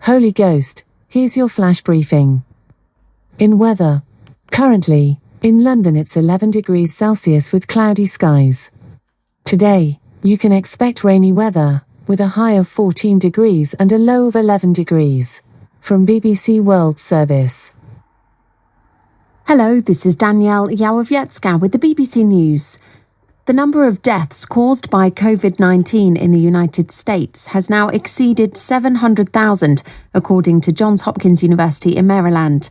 Holy Ghost, here's your flash briefing. In weather. Currently, in London it's 11 degrees Celsius with cloudy skies. Today, you can expect rainy weather, with a high of 14 degrees and a low of 11 degrees. From BBC World Service. Hello, this is Danielle Yałowiecka with the BBC News. The number of deaths caused by COVID-19 in the United States has now exceeded 700,000, according to Johns Hopkins University in Maryland.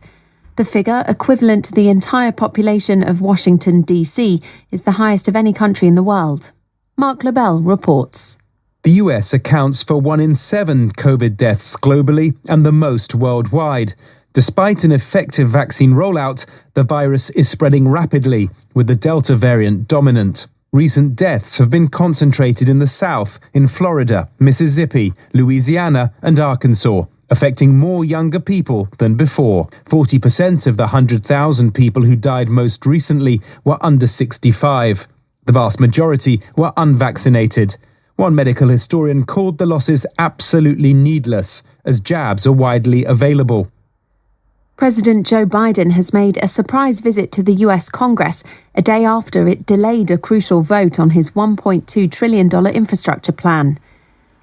The figure, equivalent to the entire population of Washington, D.C., is the highest of any country in the world. Mark Lebel reports. The US accounts for 1 in 7 COVID deaths globally and the most worldwide. Despite an effective vaccine rollout, the virus is spreading rapidly, with the Delta variant dominant. Recent deaths have been concentrated in the South, in Florida, Mississippi, Louisiana and Arkansas, affecting more younger people than before. 40% of the 100,000 people who died most recently were under 65. The vast majority were unvaccinated. One medical historian called the losses absolutely needless, as jabs are widely available. President Joe Biden has made a surprise visit to the US Congress a day after it delayed a crucial vote on his $1.2 trillion infrastructure plan.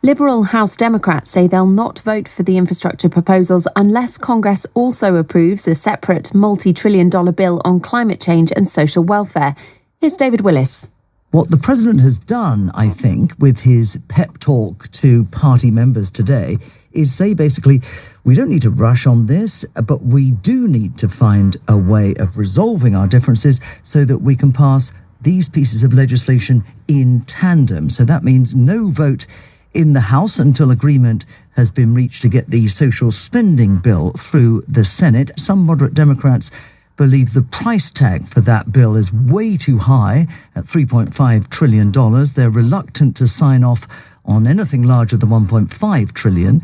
Liberal House Democrats say they'll not vote for the infrastructure proposals unless Congress also approves a separate multi-trillion-dollar bill on climate change and social welfare. Here's David Willis. What the president has done, I think, with his pep talk to party members today is say basically, we don't need to rush on this, but we do need to find a way of resolving our differences so that we can pass these pieces of legislation in tandem. So that means no vote in the House until agreement has been reached to get the social spending bill through the Senate. Some moderate Democrats believe the price tag for that bill is way too high at $3.5 trillion. They're reluctant to sign off on anything larger than $1.5 trillion.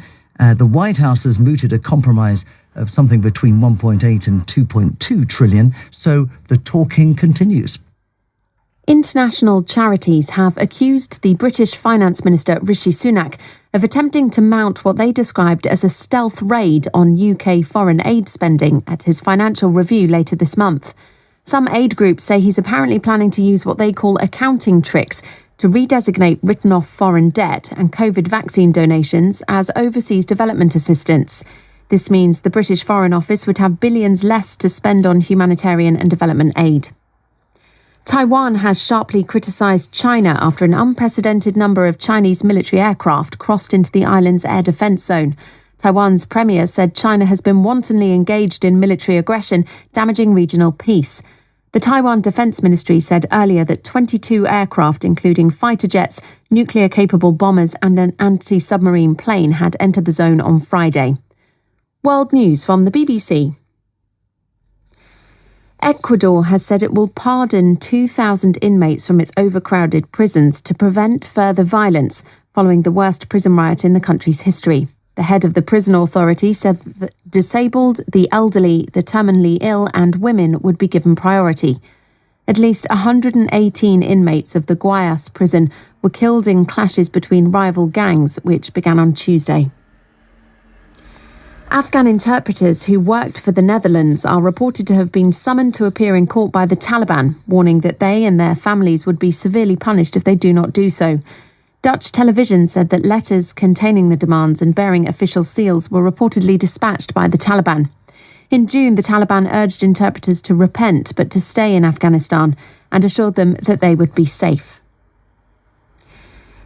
The White House has mooted a compromise of something between 1.8 and 2.2 trillion. So the talking continues. International charities have accused the British Finance Minister Rishi Sunak of attempting to mount what they described as a stealth raid on UK foreign aid spending at his financial review later this month. Some aid groups say he's apparently planning to use what they call accounting tricks to redesignate written-off foreign debt and COVID vaccine donations as overseas development assistance. This means the British Foreign Office would have billions less to spend on humanitarian and development aid. Taiwan has sharply criticised China after an unprecedented number of Chinese military aircraft crossed into the island's air defence zone. Taiwan's premier said China has been wantonly engaged in military aggression, damaging regional peace. The Taiwan Defence Ministry said earlier that 22 aircraft, including fighter jets, nuclear-capable bombers and an anti-submarine plane, had entered the zone on Friday. World News from the BBC. Ecuador has said it will pardon 2,000 inmates from its overcrowded prisons to prevent further violence following the worst prison riot in the country's history. The head of the prison authority said that disabled, the elderly, the terminally ill and women would be given priority. At least 118 inmates of the Guayas prison were killed in clashes between rival gangs, which began on Tuesday. Afghan interpreters who worked for the Netherlands are reported to have been summoned to appear in court by the Taliban, warning that they and their families would be severely punished if they do not do so. Dutch television said that letters containing the demands and bearing official seals were reportedly dispatched by the Taliban. In June, the Taliban urged interpreters to repent but to stay in Afghanistan and assured them that they would be safe.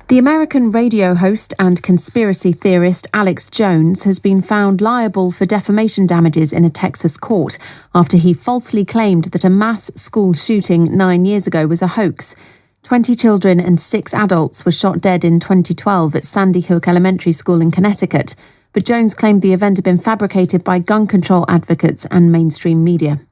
The American radio host and conspiracy theorist Alex Jones has been found liable for defamation damages in a Texas court after he falsely claimed that a mass school shooting 9 years ago was a hoax. 20 children and 6 adults were shot dead in 2012 at Sandy Hook Elementary School in Connecticut, but Jones claimed the event had been fabricated by gun control advocates and mainstream media.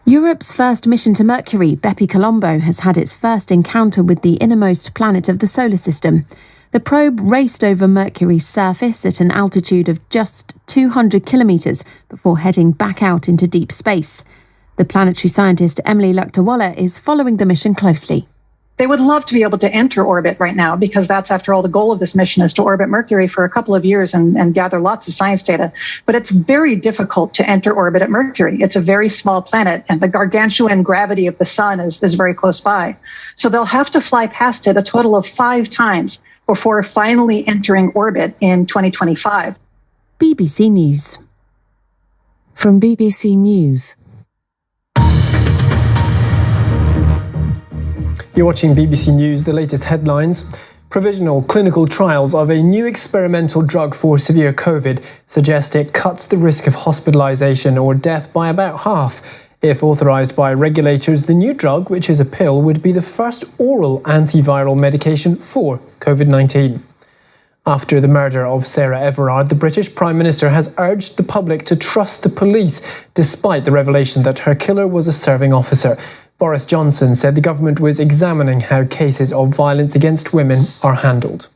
Europe's first mission to Mercury, Bepi Colombo, has had its first encounter with the innermost planet of the solar system. The probe raced over Mercury's surface at an altitude of just 200 kilometres before heading back out into deep space. The planetary scientist Emily Luktawalla is following the mission closely. They would love to be able to enter orbit right now, because that's, after all, the goal of this mission is to orbit Mercury for a couple of years and gather lots of science data. But it's very difficult to enter orbit at Mercury. It's a very small planet, and the gargantuan gravity of the sun is very close by. So they'll have to fly past it a total of 5 times before finally entering orbit in 2025. BBC News. From BBC News. You're watching BBC News, the latest headlines. Provisional clinical trials of a new experimental drug for severe COVID suggest it cuts the risk of hospitalisation or death by about half. If authorised by regulators, the new drug, which is a pill, would be the first oral antiviral medication for COVID-19. After the murder of Sarah Everard, the British Prime Minister has urged the public to trust the police, despite the revelation that her killer was a serving officer. Boris Johnson said the government was examining how cases of violence against women are handled.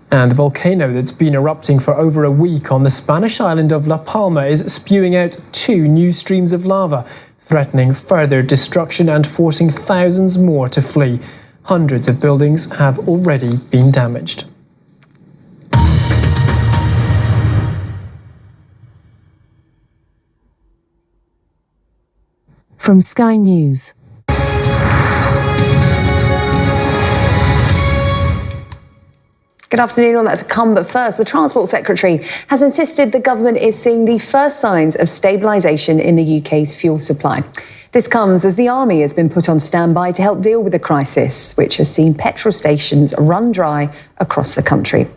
And the volcano that's been erupting for over a week on the Spanish island of La Palma is spewing out 2 new streams of lava, threatening further destruction and forcing thousands more to flee. Hundreds of buildings have already been damaged. From Sky News. Good afternoon, all that to come, but first, the Transport Secretary has insisted the government is seeing the first signs of stabilisation in the UK's fuel supply. This comes as the Army has been put on standby to help deal with the crisis, which has seen petrol stations run dry across the country.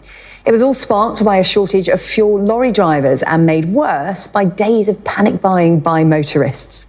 It was all sparked by a shortage of fuel lorry drivers and made worse by days of panic buying by motorists.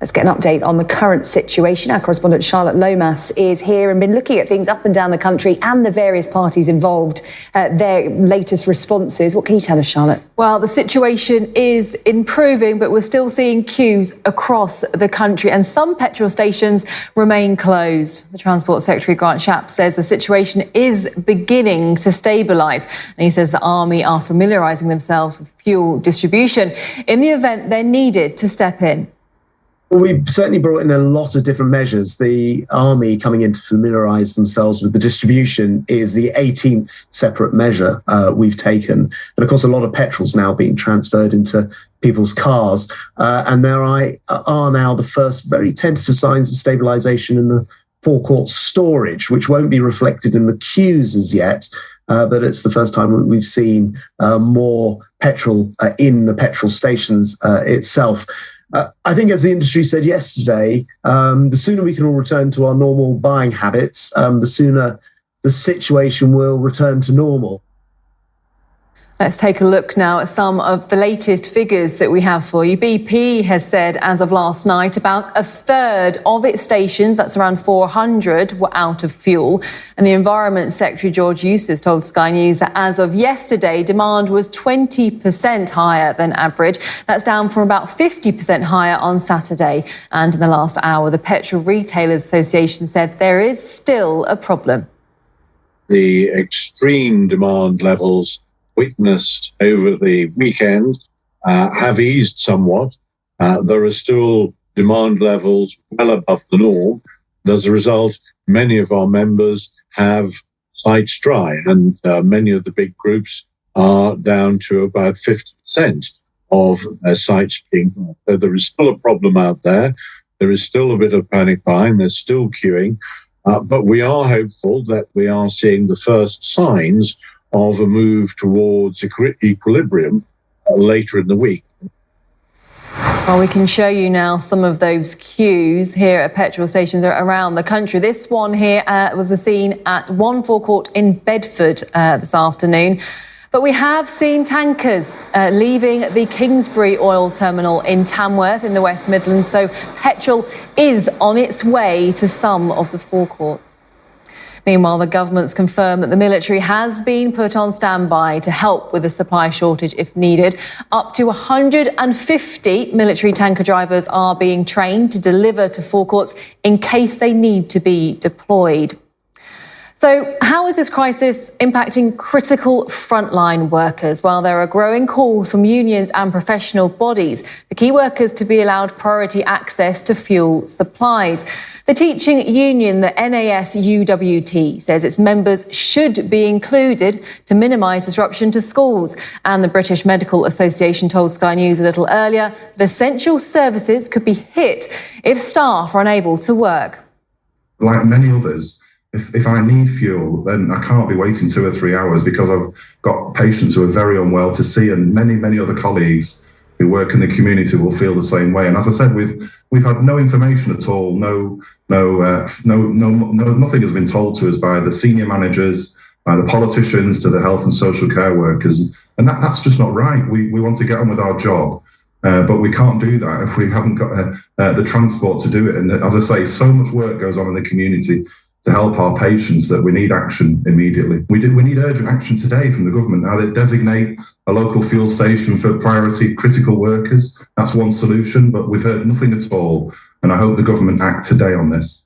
Let's get an update on the current situation. Our correspondent Charlotte Lomas is here and been looking at things up and down the country and the various parties involved, their latest responses. What can you tell us, Charlotte? Well, the situation is improving, but we're still seeing queues across the country and some petrol stations remain closed. The Transport Secretary, Grant Shapps, says the situation is beginning to stabilise. And he says the Army are familiarising themselves with fuel distribution in the event they're needed to step in. Well, we've certainly brought in a lot of different measures. The Army coming in to familiarise themselves with the distribution is the 18th separate measure we've taken. And of course, a lot of petrol's now being transferred into people's cars. And there are now the first very tentative signs of stabilisation in the forecourt storage, which won't be reflected in the queues as yet. But it's the first time we've seen more petrol in the petrol stations itself. I think, as the industry said yesterday, the sooner we can all return to our normal buying habits, the sooner the situation will return to normal. Let's take a look now at some of the latest figures that we have for you. BP has said as of last night about a third of its stations, that's around 400, were out of fuel. And the Environment Secretary George Eustice told Sky News that as of yesterday, demand was 20% higher than average. That's down from about 50% higher on Saturday. And in the last hour, the Petrol Retailers Association said there is still a problem. The extreme demand levels witnessed over the weekend have eased somewhat. There are still demand levels well above the norm. As a result, many of our members have sites dry, and many of the big groups are down to about 50% of their sites being dry. So there is still a problem out there. There is still a bit of panic buying. There's still queuing. But we are hopeful that we are seeing the first signs of a move towards equilibrium later in the week. Well, we can show you now some of those queues here at petrol stations around the country. This one here was a scene at one forecourt in Bedford this afternoon. But we have seen tankers leaving the Kingsbury oil terminal in Tamworth in the West Midlands, so petrol is on its way to some of the forecourts. Meanwhile, the government's confirmed that the military has been put on standby to help with the supply shortage if needed. Up to 150 military tanker drivers are being trained to deliver to forecourts in case they need to be deployed. So how is this crisis impacting critical frontline workers? Well, there are growing calls from unions and professional bodies for key workers to be allowed priority access to fuel supplies. The teaching union, the NASUWT, says its members should be included to minimise disruption to schools. And the British Medical Association told Sky News a little earlier that essential services could be hit if staff are unable to work. Like many others, if I need fuel, then I can't be waiting 2 or 3 hours because I've got patients who are very unwell to see, and many other colleagues who work in the community will feel the same way. And as I said, we've had no information at all. Nothing has been told to us by the senior managers, by the politicians, to the health and social care workers, and that's just not right. We want to get on with our job. But we can't do that if we haven't got the transport to do it. And as I say, so much work goes on in the community to help our patients that we need action immediately. We need urgent action today from the government. Now, they designate a local fuel station for priority critical workers. That's one solution, but we've heard nothing at all. And I hope the government act today on this.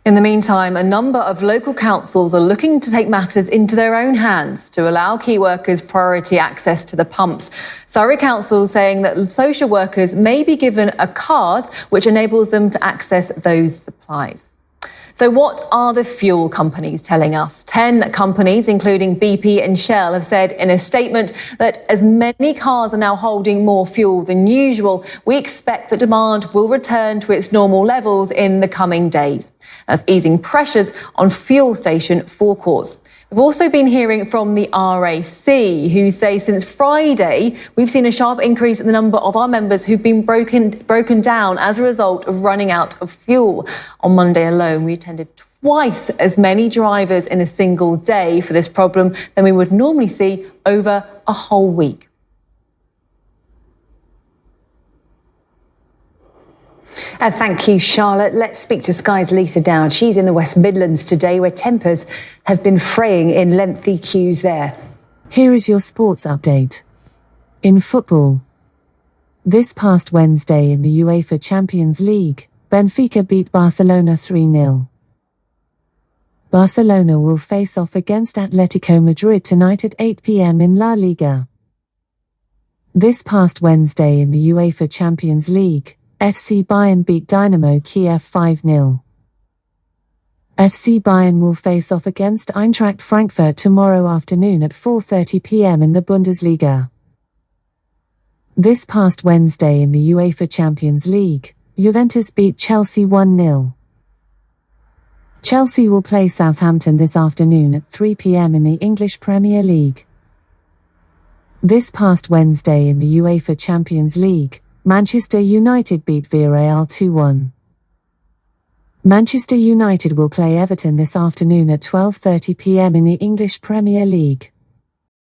In the meantime, a number of local councils are looking to take matters into their own hands to allow key workers priority access to the pumps. Surrey Council saying that social workers may be given a card which enables them to access those supplies. So what are the fuel companies telling us? 10 companies, including BP and Shell, have said in a statement that as many cars are now holding more fuel than usual, we expect that demand will return to its normal levels in the coming days. That's easing pressures on fuel station forecourts. We've also been hearing from the RAC, who say since Friday, we've seen a sharp increase in the number of our members who've been broken down as a result of running out of fuel. On Monday alone, we attended twice as many drivers in a single day for this problem than we would normally see over a whole week. Thank you, Charlotte. Let's speak to Sky's Lisa Dowd. She's in the West Midlands today, where tempers have been fraying in lengthy queues there. Here is your sports update. In football, this past Wednesday in the UEFA Champions League, Benfica beat Barcelona 3-0. Barcelona will face off against Atletico Madrid tonight at 8 p.m. in La Liga. This past Wednesday in the UEFA Champions League, FC Bayern beat Dynamo Kiev 5-0. FC Bayern will face off against Eintracht Frankfurt tomorrow afternoon at 4:30 p.m. in the Bundesliga. This past Wednesday in the UEFA Champions League, Juventus beat Chelsea 1-0. Chelsea will play Southampton this afternoon at 3 p.m. in the English Premier League. This past Wednesday in the UEFA Champions League, Manchester United beat Villarreal 2-1. Manchester United will play Everton this afternoon at 12:30 p.m. in the English Premier League.